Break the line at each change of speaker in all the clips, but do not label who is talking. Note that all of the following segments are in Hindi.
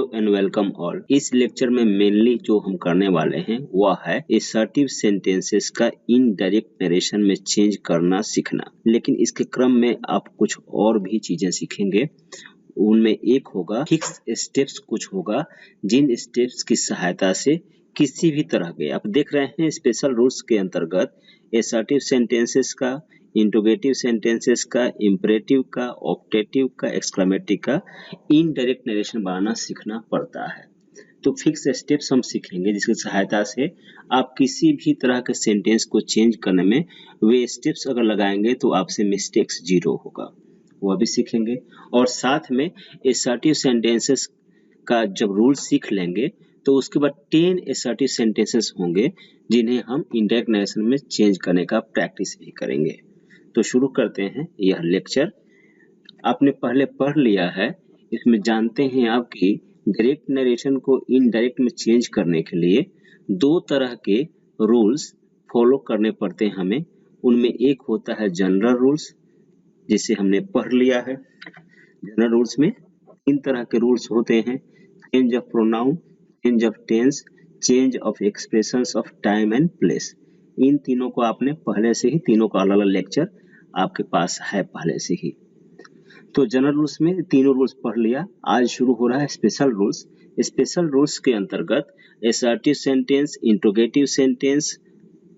Hello and welcome all. इस लेक्चर में मेनली जो हम करने वाले हैं वह है असर्टिव सेंटेंसेस का इनडायरेक्ट नरेशन में चेंज करना सीखना। लेकिन इसके क्रम में आप कुछ और भी चीजें सीखेंगे। उनमें एक होगा फिक्स स्टेप्स, कुछ होगा जिन स्टेप्स की सहायता से किसी भी तरह के, आप देख रहे हैं स्पेशल रूल्स के अंतर्गत असर्टिव सेंटेंसेस का, इंट्रोगेटिव सेंटेंसेस का, इंपरेटिव का, ऑप्टेटिव का, एक्सक्लेमेटिव का इनडायरेक्ट नरेशन बनाना सीखना पड़ता है। तो फिक्स स्टेप्स हम सीखेंगे जिसकी सहायता से आप किसी भी तरह के सेंटेंस को चेंज करने में वे स्टेप्स अगर लगाएंगे तो आपसे मिस्टेक्स जीरो होगा, वह भी सीखेंगे। और साथ में असर्टिव सेंटेंसेस का जब रूल सीख लेंगे तो उसके बाद 10 असर्टिव सेंटेंसेस होंगे जिन्हें हम इनडायरेक्ट नरेशन में चेंज करने का प्रैक्टिस भी करेंगे। तो शुरू करते हैं यह लेक्चर। आपने पहले पढ़ लिया है, इसमें जानते हैं आप कि डायरेक्ट नरेशन को इनडायरेक्ट में चेंज करने के लिए दो तरह के रूल्स फॉलो करने पड़ते हैं हमें। उनमें एक होता है जनरल रूल्स, जिसे हमने पढ़ लिया है। जनरल रूल्स में तीन तरह के रूल्स होते हैं: change of pronoun, change of tense, change of expressions of time and place. इन तीनों को आपने पहले से ही, तीनों का अलग अलग लेक्चर आपके पास है पहले से ही। तो जनरल रूल्स में तीनों रूल्स पढ़ लिया। आज शुरू हो रहा है स्पेशल रूल्स। स्पेशल रूल्स के अंतर्गत असर्टिव सेंटेंस, इंट्रोगेटिव सेंटेंस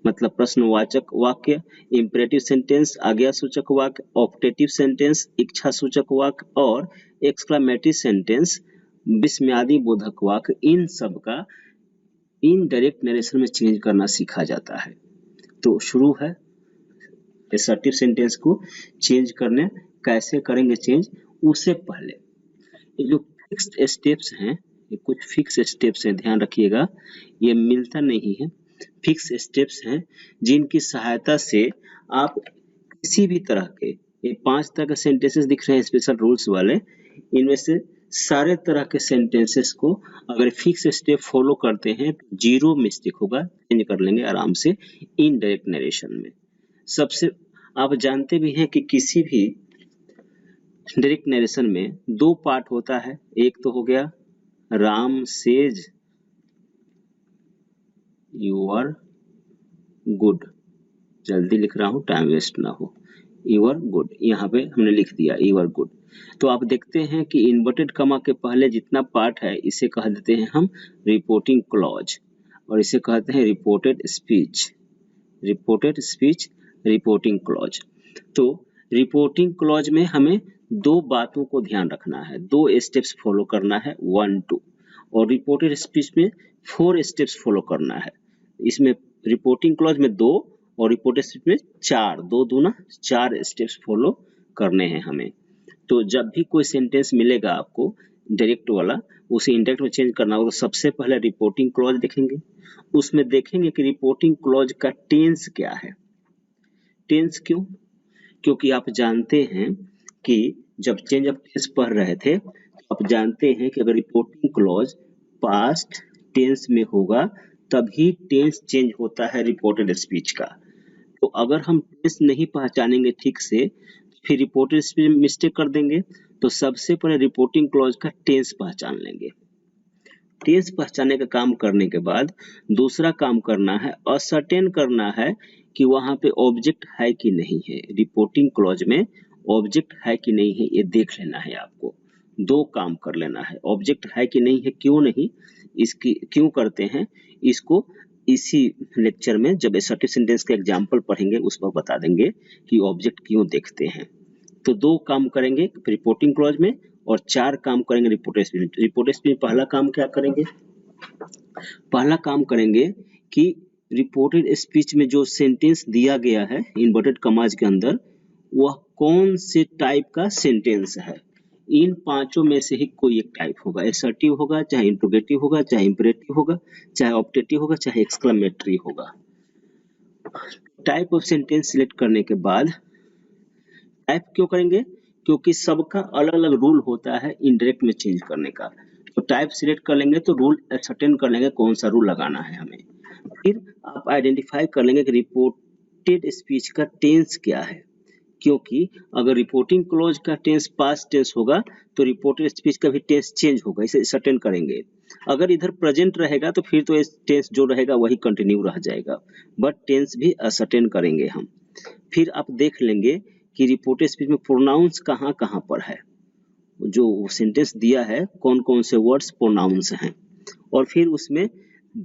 मतलब प्रश्नवाचक वाक्य, इंपरेटिव सेंटेंस आज्ञासूचक वाक्य, ऑप्टेटिव सेंटेंस इच्छा सूचक वाक्य और एक्सक्लेमेटिव सेंटेंस विस्मयादि बोधक वाक्य, इन सब का इनडायरेक्ट नरेशन में चेंज करना सीखा जाता है। तो शुरू है असर्टिव सेंटेंस को चेंज करने। कैसे करेंगे चेंज, उससे पहले ये जो फिक्स्ड स्टेप्स हैं, ये कुछ फिक्स स्टेप्स हैं, ध्यान रखिएगा, ये मिलता नहीं है। फिक्स स्टेप्स हैं जिनकी सहायता से आप किसी भी तरह के, ये 5 तरह के सेंटेंसेस दिख रहे हैं स्पेशल रूल्स वाले, इनमें से सारे तरह के सेंटेंसेस को अगर फिक्स स्टेप फॉलो करते हैं तो जीरो मिस्टेक होगा, चेंज कर लेंगे आराम से इनडायरेक्ट नरेशन में। सबसे आप जानते भी हैं कि किसी भी डायरेक्ट नरेशन में दो पार्ट होता है। एक तो हो गया Ram says you are good, जल्दी लिख रहा हूं टाइम वेस्ट ना हो, यू आर गुड, यहाँ पे हमने लिख दिया यू आर गुड। तो आप देखते हैं कि इन्वर्टेड कमा के पहले जितना पार्ट है इसे कह देते हैं हम रिपोर्टिंग क्लॉज, और इसे कहते हैं reported speech, reported speech, reporting clause. तो रिपोर्टिंग क्लॉज में हमें दो बातों को ध्यान रखना है, दो स्टेप्स फॉलो करना है, 1 2, और रिपोर्टेड स्पीच में 4 स्टेप्स फॉलो करना है। इसमें रिपोर्टिंग क्लॉज में 2 और रिपोर्टेड स्पीच में 4, 2 दूना 4 स्टेप्स फॉलो करने हैं हमें। तो जब भी कोई सेंटेंस मिलेगा आपको डायरेक्ट वाला, उसे इनडायरेक्ट में चेंज करना होगा, सबसे पहले रिपोर्टिंग क्लॉज देखेंगे। उसमें देखेंगे कि रिपोर्टिंग क्लॉज का टेंस क्या है। टेंस क्यों? क्योंकि आप जानते हैं कि जब चेंज ऑफ टेंस पढ़ रहे थे तो आप जानते हैं कि अगर रिपोर्टिंग क्लॉज पास्ट टेंस में होगा तभी टेंस चेंज होता है रिपोर्टेड स्पीच का। तो अगर हम टेंस नहीं पहचानेंगे ठीक से, फिर रिपोर्टेड स्पीच में मिस्टेक कर देंगे। तो सबसे पहले रिपोर्टिंग क्लॉज का टेंस पहचान लेंगे। टेंस पहचानने का काम करने के बाद दूसरा काम करना है, असर्टेन करना है कि वहां पे ऑब्जेक्ट है कि नहीं है, रिपोर्टिंग क्लॉज में ऑब्जेक्ट है कि नहीं है, ये देख लेना है आपको। दो काम कर लेना है, ऑब्जेक्ट है कि नहीं है, क्यों नहीं, इसकी क्यों करते हैं इसको इसी लेक्चर में जब असर्टिव सेंटेंस के एग्जांपल पढ़ेंगे उस पर बता देंगे कि ऑब्जेक्ट क्यों देखते हैं। तो दो काम करेंगे रिपोर्टिंग क्लॉज में और 4 काम करेंगे रिपोर्टेड स्पीच में। रिपोर्टेड स्पीच में पहला काम क्या करेंगे, पहला काम करेंगे कि रिपोर्टेड स्पीच में जो सेंटेंस दिया गया है इन्वर्टेड कमाज के अंदर, वह कौन से टाइप का सेंटेंस है। इन पांचों में से ही कोई एक टाइप होगा, असर्टिव होगा, चाहे इंट्रोगेटिव होगा, चाहे इंपरेटिव होगा, चाहे ऑप्टेटिव होगा, चाहे एक्सक्लेमेटरी होगा। टाइप ऑफ सेंटेंस सिलेक्ट करने के बाद टाइप क्यों करेंगे, क्योंकि सबका अलग अलग रूल होता है इनडायरेक्ट में चेंज करने का। तो टाइप सिलेक्ट कर लेंगे तो रूल सर्टेन कर लेंगे कौन सा रूल लगाना है हमें। फिर आप आइडेंटिफाई कर लेंगे कि रिपोर्टेड स्पीच का टेंस क्या है, क्योंकि अगर रिपोर्टिंग क्लॉज का टेंस पास्ट टेंस होगा तो रिपोर्टेड स्पीच का भी टेंस चेंज होगा, इसे सर्टेन करेंगे। अगर इधर प्रेजेंट रहेगा तो फिर तो टेंस जो रहेगा वही कंटिन्यू रह जाएगा, बट टेंस भी असर्टेन करेंगे हम। फिर आप देख लेंगे कि रिपोर्टेड स्पीच में प्रोनाउंस कहाँ कहाँ पर है, जो सेंटेंस दिया है कौन कौन से वर्ड्स प्रोनाउंस हैं, और फिर उसमें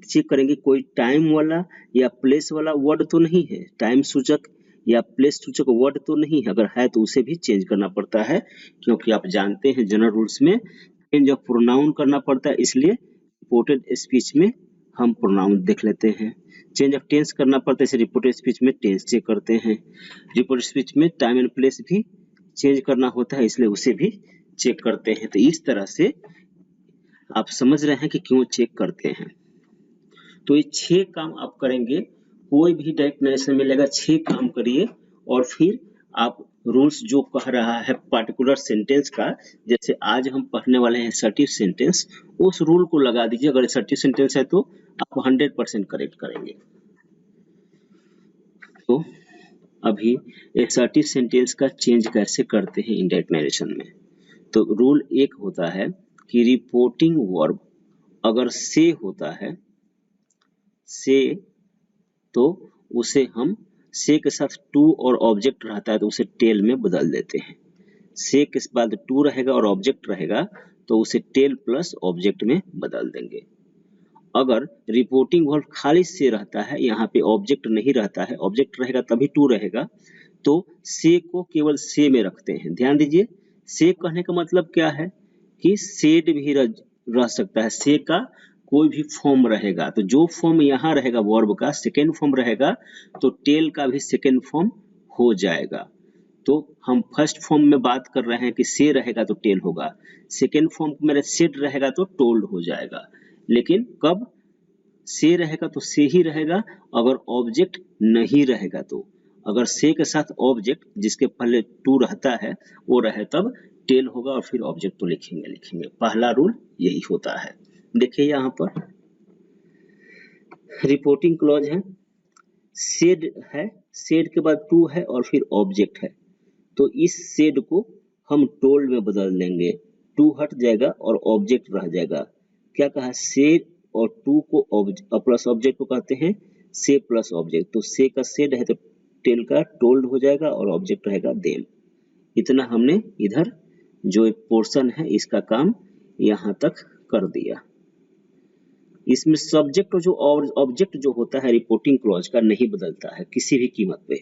चेक करेंगे कोई टाइम वाला या प्लेस वाला वर्ड तो नहीं है, टाइम सूचक या प्लेस सूचक वर्ड तो नहीं है, अगर है तो उसे भी चेंज करना पड़ता है, क्योंकि आप जानते हैं जनरल रूल्स में चेंज ऑफ प्रोनाउन करना पड़ता है, इसलिए रिपोर्टेड स्पीच में हम प्रोनाउन देख लेते हैं। चेंज ऑफ टेंस करना पड़ता है, इसे रिपोर्टेड स्पीच में टेंस चेक करते हैं। रिपोर्टेड स्पीच में टाइम एंड प्लेस भी चेंज करना होता है, इसलिए उसे भी चेक करते हैं। तो इस तरह से आप समझ रहे हैं कि क्यों चेक करते हैं। तो ये 6 काम आप करेंगे, कोई भी डायरेक्ट नरेशन मिलेगा 6 काम करिए, और फिर आप रूल्स जो कह रहा है पर्टिकुलर सेंटेंस का, जैसे आज हम पढ़ने वाले हैं असर्टिव सेंटेंस, उस रूल को लगा दीजिए। अगर असर्टिव सेंटेंस है तो आप 100% करेक्ट करेंगे। तो अभी असर्टिव सेंटेंस का चेंज कैसे करते हैं इनडायरेक्ट नरेशन में। तो रूल 1 होता है कि रिपोर्टिंग वर्ब अगर से होता है, से, तो उसे हम से के साथ टू और ऑब्जेक्ट रहता है तो उसे टेल में बदल देते हैं। से के बाद टू रहेगा और ऑब्जेक्ट रहेगा तो उसे टेल प्लस ऑब्जेक्ट में बदल देंगे। अगर रिपोर्टिंग वर्ब खाली से रहता है, यहाँ पे ऑब्जेक्ट नहीं रहता है, ऑब्जेक्ट रहेगा तभी टू रहेगा, तो से को केवल से में रखते हैं। ध्यान दीजिए, से कहने का मतलब क्या है कि सेड भी रह सकता है, से का कोई भी फॉर्म रहेगा, तो जो फॉर्म यहाँ रहेगा वर्ब का सेकेंड फॉर्म रहेगा तो टेल का भी सेकेंड फॉर्म हो जाएगा। तो हम फर्स्ट फॉर्म में बात कर रहे हैं कि से रहेगा तो टेल होगा, सेकेंड फॉर्म मेरे सेड रहेगा तो टोल्ड हो जाएगा। लेकिन कब से रहेगा तो से ही रहेगा, अगर ऑब्जेक्ट नहीं रहेगा तो, अगर से के साथ ऑब्जेक्ट जिसके पहले टू रहता है वो रहे तब टेल होगा, और फिर ऑब्जेक्ट तो लिखेंगे। पहला रूल यही होता है। देखिए यहाँ पर रिपोर्टिंग क्लॉज है, सेड है, सेड के बाद टू है और फिर ऑब्जेक्ट है, तो इस सेड को हम टोल्ड में बदल देंगे, टू हट जाएगा और ऑब्जेक्ट रह जाएगा। क्या कहा, सेड और टू को प्लस ऑब्जेक्ट को कहते हैं से प्लस ऑब्जेक्ट, तो से का सेड है तो टेल का टोल्ड हो जाएगा और ऑब्जेक्ट रहेगा देम। इतना हमने इधर जो पोर्शन है इसका काम यहाँ तक कर दिया। इसमें सब्जेक्ट और जो ऑब्जेक्ट जो होता है रिपोर्टिंग क्लॉज का नहीं बदलता है किसी भी कीमत पे,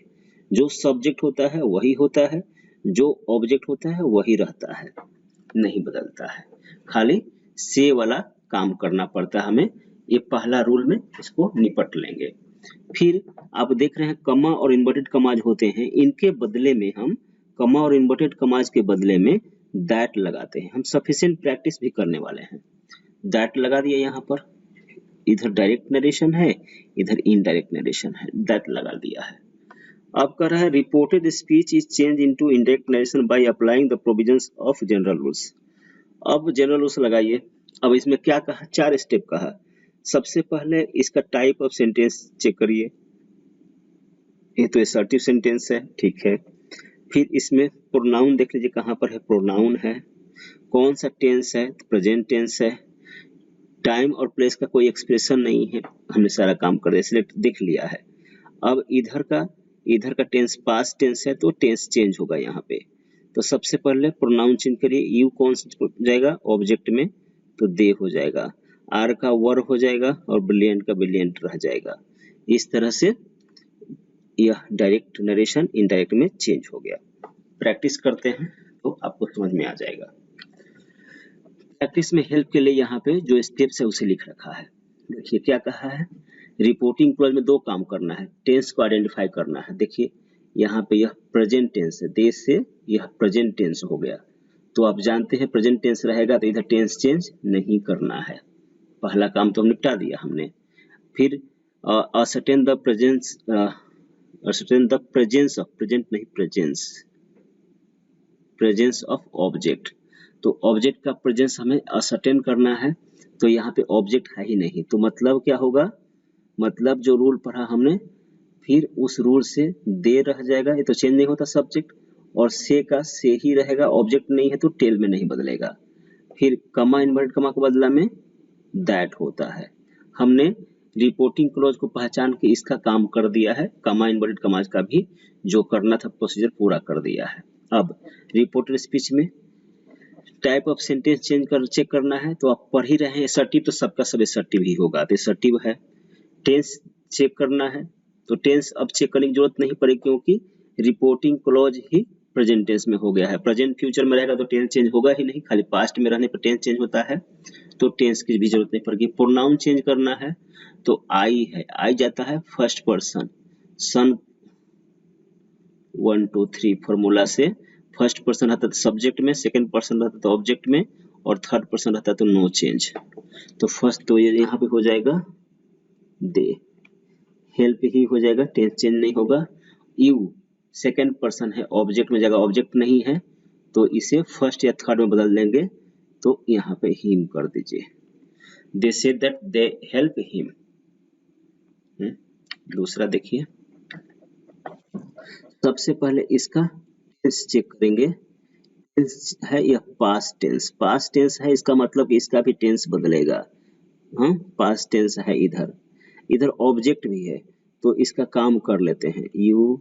जो सब्जेक्ट होता है वही होता है, जो ऑब्जेक्ट होता है वही रहता है, नहीं बदलता है, खाली से वाला काम करना पड़ता है हमें। ये पहला रूल में इसको निपट लेंगे। फिर आप देख रहे हैं कमा और इन्वर्टेड कमाज होते हैं, इनके बदले में हम कमा और इन्वर्टेड कमाज के बदले में दैट लगाते हैं। हम सफिशिएंट प्रैक्टिस भी करने वाले हैं। दैट लगा दिया यहाँ पर, इधर डायरेक्ट नरेशन है, इधर इनडायरेक्ट नरेशन है, दैट लगा दिया है। अब कह रहा है reported speech is change into indirect narration by applying the provisions of general rules. अब जनरल रूल्स लगाइए। अब इसमें क्या कहा, 4 स्टेप कहा। सबसे पहले इसका टाइप ऑफ सेंटेंस चेक करिए, ये तो असर्टिव सेंटेंस है, ठीक है। फिर इसमें प्रोनाउन देख लीजिए कहाँ पर है, प्रोनाउन है, कौन सा टेंस है, प्रेजेंट टेंस है, टाइम और प्लेस का कोई एक्सप्रेशन नहीं है, हमने सारा काम कर दिया, सिलेक्ट देख लिया है। अब इधर का टेंस पास्ट टेंस है तो टेंस चेंज होगा यहाँ पे। तो सबसे पहले प्रोनाउन चेंज करिए, यू कौन सा जाएगा ऑब्जेक्ट में तो दे हो जाएगा, आर का वर हो जाएगा और ब्रिलियंट का ब्रिलियंट रह जाएगा। इस तरह से यह डायरेक्ट नरेशन इनडायरेक्ट में चेंज हो गया। प्रैक्टिस करते हैं तो आपको समझ में आ जाएगा। प्रैक्टिस में हेल्प के लिए यहाँ पे जो स्टेप्स है उसे लिख रखा है। देखिए क्या कहा है, रिपोर्टिंग क्लॉज में 2 काम करना है, टेंस को आइडेंटिफाई करना है। देखिए यहाँ पे यह प्रेजेंट टेंस है, देश से यह प्रेजेंट टेंस हो गया, तो आप जानते हैं प्रेजेंट टेंस रहेगा तो इधर टेंस चेंज नहीं करना है, पहला काम तो निपटा दिया हमने। फिर ascertain the presence, ascertain the presence of, present नहीं प्रेजेंस ऑफ ऑब्जेक्ट, तो ऑब्जेक्ट का प्रेजेंस हमें असर्टेन करना है, तो यहाँ पे ऑब्जेक्ट है ही नहीं, तो मतलब क्या होगा, मतलब जो रूल पढ़ा हमने फिर उस रूल से दे रह जाएगा, ये तो चेंज नहीं होता सब्जेक्ट, और से का से ही रहेगा, ऑब्जेक्ट नहीं है तो टेल में नहीं बदलेगा। फिर कमा इन्वर्टेड कमा के बदला में दैट होता है। हमने रिपोर्टिंग क्लॉज को पहचान के इसका काम कर दिया है, कमा इन्वर्टेड कमाज का भी जो करना था प्रोसीजर पूरा कर दिया है। अब रिपोर्टेड स्पीच में टाइप ऑफ सेंटेंस चेंज कर चेक करना है, तो आप पढ़ ही रहे हैं असर्टिव, तो सबका सब असर्टिव ही होगा, तो असर्टिव है। टेंस चेक करना है, तो टेंस अब चेक करने की जरूरत नहीं पड़ेगी क्योंकि रिपोर्टिंग क्लॉज ही प्रेजेंट टेंस में हो गया है। प्रेजेंट फ्यूचर में रहेगा तो टेंस चेंज होगा ही नहीं, खाली पास्ट में रहने पर टेंस चेंज होता है, तो टेंस की भी जरूरत नहीं पड़ेगी। प्रोनाउन चेंज करना है तो आई है, आई जाता है फर्स्ट पर्सन, सन 1 2 3 फॉर्मूला से फर्स्ट पर्सन रहता है सब्जेक्ट में, सेकंड पर्सन रहता है ऑब्जेक्ट में, और थर्ड पर्सन रहता है तो नो चेंज। तो फर्स्ट तो ये यहाँ पे हो जाएगा दे, हेल्प ही हो जाएगा, टेंस चेंज नहीं होगा। यू सेकंड पर्सन है, ऑब्जेक्ट में जाएगा, ऑब्जेक्ट नहीं है तो इसे फर्स्ट या थर्ड में बदल देंगे, तो यहाँ पे हिम कर दीजिए। They said that they help him. दूसरा देखिए, सबसे पहले इसका टेंस चेक करेंगे। टेंस है यह पास्ट टेंस, पास्ट टेंस है, इसका मतलब कि इसका भी टेंस बदलेगा। हाँ, पास्ट टेंस है। इधर इधर ऑब्जेक्ट भी है तो इसका काम कर लेते हैं। यू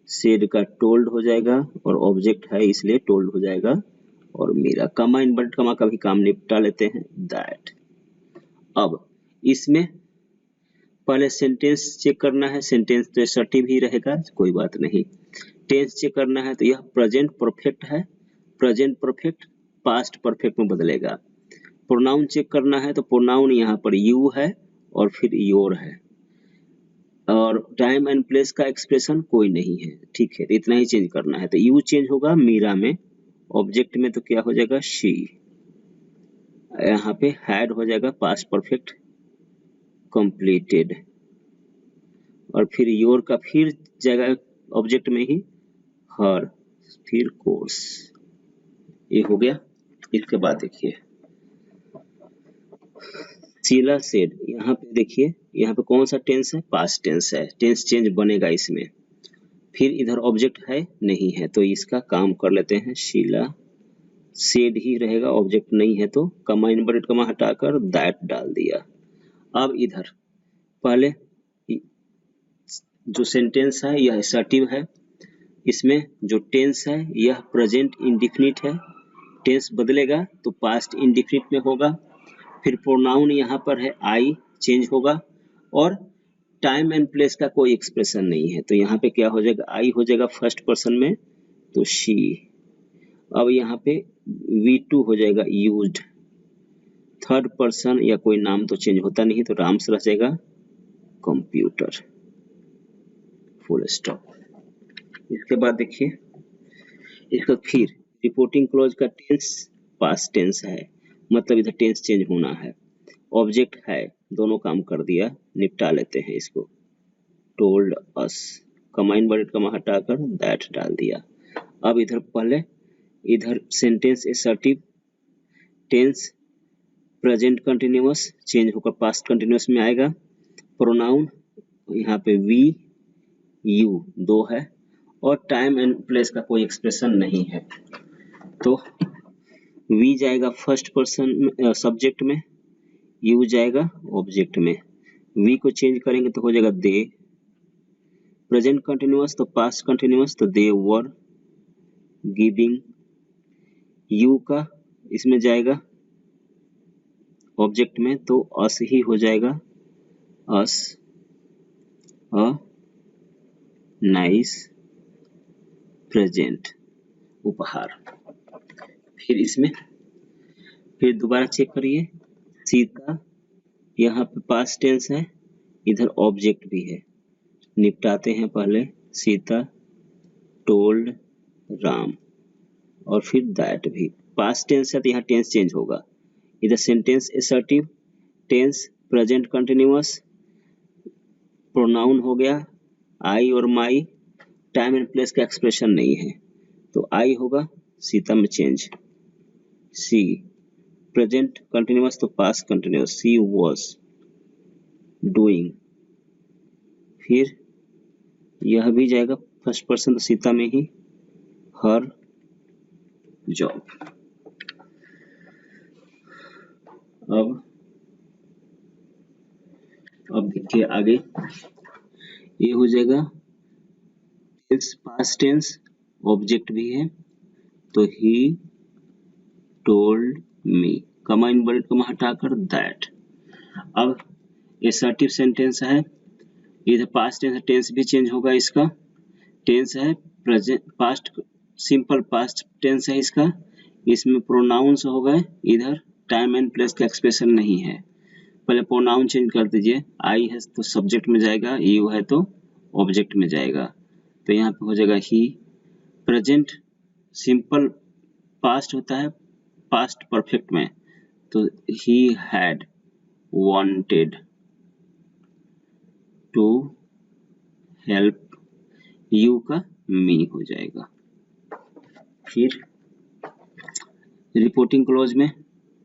सेड का टोल्ड हो जाएगा और ऑब्जेक्ट है इसलिए टोल्ड हो जाएगा, और मेरा कमा इन्वर्टेड कमा का भी काम निपटा लेते हैं, दैट। अब इसमें पहले सेंटेंस चेक करना है, सेंटेंस तो असर्टिव ही रहेगा, कोई बात नहीं। टेंस चेक करना है तो यह प्रेजेंट परफेक्ट है, प्रेजेंट परफेक्ट पास्ट परफेक्ट में बदलेगा। प्रोनाउन चेक करना है तो प्रोनाउन यहाँ पर यू है और फिर योर है, और टाइम एंड प्लेस का एक्सप्रेशन कोई नहीं है, ठीक है, तो इतना ही चेंज करना है। तो यू चेंज होगा मीरा में, ऑब्जेक्ट में तो क्या हो जाएगा शी, यहाँ पे हैड हो जाएगा पास्ट परफेक्ट कंप्लीटेड, और फिर योर का फिर जाएगा ऑब्जेक्ट में ही हर, फिर कोर्स, ये हो गया। इसके बाद देखिए शीला सेड, यहाँ पे देखिए यहाँ पे कौन सा टेंस है, पास्ट टेंस है, टेंस चेंज बनेगा इसमें। फिर इधर ऑब्जेक्ट है नहीं है तो इसका काम कर लेते हैं, शीला सेड ही रहेगा, ऑब्जेक्ट नहीं है तो कमा इन्वर्टेड कमा हटाकर दैट डाल दिया। अब इधर पहले जो सेंटेंस है यह असर्टिव है, इसमें जो टेंस है यह प्रेजेंट इंडिफिनिट है, टेंस बदलेगा तो पास्ट इंडिफिनिट में होगा। फिर प्रोनाउन यहाँ पर है आई, चेंज होगा, और टाइम एंड प्लेस का कोई एक्सप्रेशन नहीं है तो यहाँ पे क्या हो जाएगा, आई हो जाएगा फर्स्ट पर्सन में तो शी। अब यहाँ पे V2 हो जाएगा यूज्ड, थर्ड पर्सन या कोई नाम तो चेंज होता नहीं तो राम से रह जाएगा कंप्यूटर, फुल स्टॉप। इसके बाद देखिए इसका फिर रिपोर्टिंग क्लॉज का टेंस पास्ट टेंस है, मतलब इधर टेंस चेंज होना है, ऑब्जेक्ट है, दोनों काम कर दिया, निपटा लेते हैं इसको। टोल्ड अस, कमा इन्वर्टेड कमा हटाकर दैट डाल दिया। अब इधर पहले इधर sentence assertive, tense present continuous change होकर पास्ट कंटिन्यूअस में आएगा। प्रोनाउन यहाँ पे वी यू दो है, और टाइम एंड प्लेस का कोई एक्सप्रेशन नहीं है तो वी जाएगा फर्स्ट पर्सन सब्जेक्ट में, यू जाएगा ऑब्जेक्ट में। वी को चेंज करेंगे तो हो जाएगा दे, प्रेजेंट कंटिन्यूअस तो पास्ट कंटिन्यूअस तो दे वर गिविंग, यू का इसमें जाएगा ऑब्जेक्ट में तो अस ही हो जाएगा, अस अ नाइस प्रेजेंट, उपहार। फिर इसमें फिर दोबारा चेक करिए, सीता यहाँ पे पास्ट टेंस है, इधर ऑब्जेक्ट भी है, निपटाते हैं पहले। सीता टोल्ड राम, और फिर दैट भी पास्ट टेंस है तो यहाँ टेंस चेंज होगा। इधर sentence assertive, tense present continuous, pronoun हो गया आई और माई, टाइम एंड प्लेस का एक्सप्रेशन नहीं है तो आई होगा सीता में चेंज, सी प्रेजेंट कंटिन्यूअस तो past continuous, she was doing, फिर यह भी जाएगा फर्स्ट पर्सन तो सीता में ही, हर जॉब। अब देखिए आगे, ये हो जाएगा पास्ट टेंस, ऑब्जेक्ट भी है, तो ही टोल्ड मी, कमा इन्वर्टेड कमा हटाकर दैट। अब असर्टिव सेंटेंस है, इधर पास्ट टेंस, टेंस भी चेंज होगा, इसका टेंस है present, past simple past tense है इसका, इसमें प्रोनाउंस हो गए, इधर टाइम एंड प्लेस का एक्सप्रेशन नहीं है। पहले प्रोनाउन चेंज कर दीजिए, आई है तो सब्जेक्ट में जाएगा, यू है तो ऑब्जेक्ट में जाएगा, तो यहाँ पे हो जाएगा ही। प्रेजेंट सिंपल पास्ट होता है पास्ट परफेक्ट में, तो he had wanted to help you का मी हो जाएगा। फिर रिपोर्टिंग क्लॉज में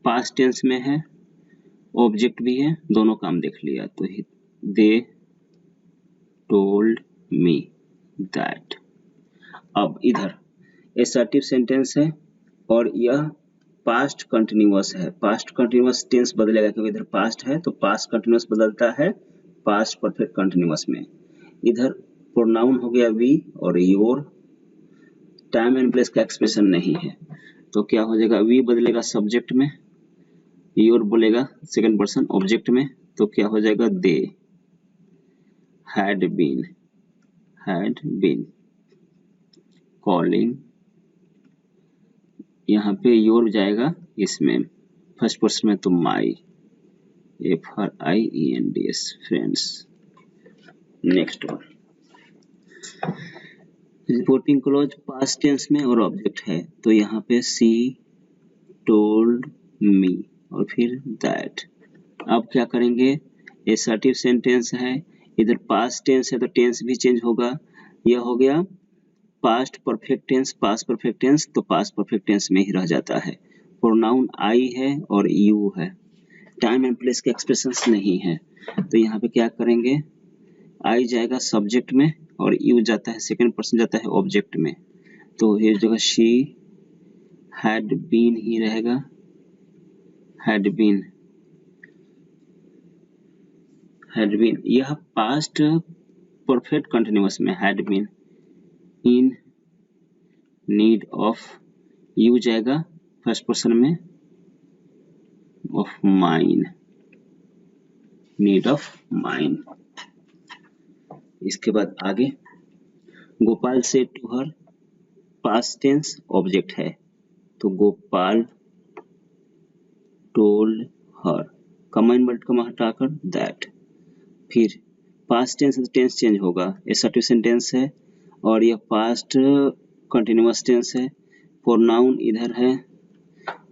पास्ट टेंस में है, ऑब्जेक्ट भी है, दोनों काम देख लिया, तो दे टोल्ड मी दैट। अब इधर असर्टिव सेंटेंस है और यह पास्ट कंटिन्यूअस है, पास्ट कंटिन्यूअस टेंस बदलेगा क्योंकि इधर पास्ट है तो पास्ट कंटिन्यूअस बदलता है पास्ट परफेक्ट कंटिन्यूअस में। इधर प्रोनाउन हो गया वी और योर, टाइम एंड प्लेस का एक्सप्रेशन नहीं है, तो क्या हो जाएगा, वी बदलेगा सब्जेक्ट में, योर बोलेगा सेकंड पर्सन ऑब्जेक्ट में, तो क्या हो जाएगा, दे had been calling, यहाँ पे योर जाएगा इसमें फर्स्ट पर्सन में, तो my, FRIENDS friends. Next one, reporting clause past tense में और ऑब्जेक्ट है, तो यहाँ पे सी टोल्ड मी और फिर दैट। अब क्या करेंगे, असर्टिव सेंटेंस है, इधर पास्ट टेंस है तो टेंस भी चेंज होगा, यह हो गया past perfect tense, past perfect tense तो पास्ट परफेक्ट टेंस में ही रह जाता है, प्रोनाउन आई है और यू है, टाइम एंड प्लेस के एक्सप्रेशंस नहीं है, तो यहाँ पे क्या करेंगे, आई जाएगा सब्जेक्ट में और यू जाता है सेकंड पर्सन जाता है ऑब्जेक्ट में, तो ये जगह शी हैड बीन ही रहेगा, हैड बीन, यह पास्ट परफेक्ट कंटिन्यूअस में had been in need of, you जाएगा फर्स्ट पर्सन में of mine, need of mine. इसके बाद आगे, गोपाल से to her, past tense object है, तो गोपाल टोल्ड हर, कमा इन्वर्टेड कमा हटाकर दैट। फिर पास्ट टेंस टेंस चेंज होगा, असर्टिव सेंटेंस है और यह पास्ट कंटिन्यूअस टेंस है, प्रोनाउन इधर है,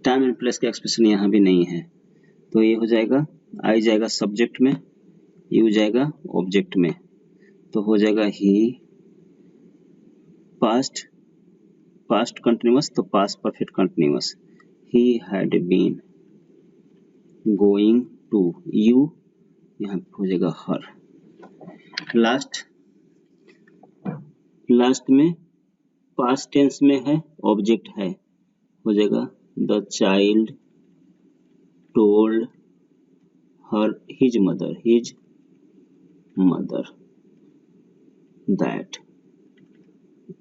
टाइम एंड प्लेस का एक्सप्रेशन यहाँ भी नहीं है, तो ये हो जाएगा, आई जाएगा सब्जेक्ट में, यू जाएगा ऑब्जेक्ट में, तो हो जाएगा ही पास्ट कंटिन्यूअस तो past perfect continuous, he had been going to, you यहाँ पे हो जाएगा हर। लास्ट में पास्ट टेंस में है, ऑब्जेक्ट है, हो जाएगा the child told her his mother that.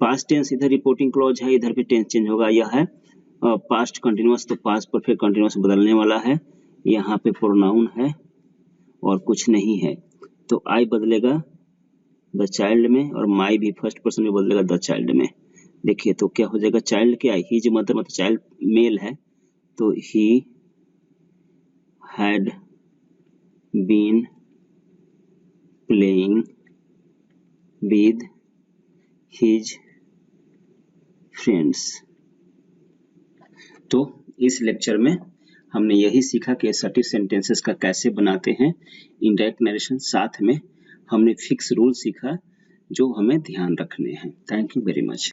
Past tense इधर रिपोर्टिंग क्लॉज है, इधर भी टेंस चेंज होगा, यह है पास्ट कंटिन्यूअस तो पास्ट परफेक्ट कंटिन्यूअस बदलने वाला है, यहाँ पे प्रोनाउन है और कुछ नहीं है, तो आई बदलेगा द चाइल्ड में और माई भी फर्स्ट पर्सन में बदलेगा द चाइल्ड में। देखिए तो क्या हो जाएगा, चाइल्ड क्या है, हिज मदर, मतलब चाइल्ड मेल है, तो he had been playing with his friends. तो इस लेक्चर में हमने यही सीखा कि असर्टिव सेंटेंसेस का कैसे बनाते हैं, इनडायरेक्ट नरेशन, साथ में हमने फिक्स रूल सीखा जो हमें ध्यान रखने हैं। Thank you very much.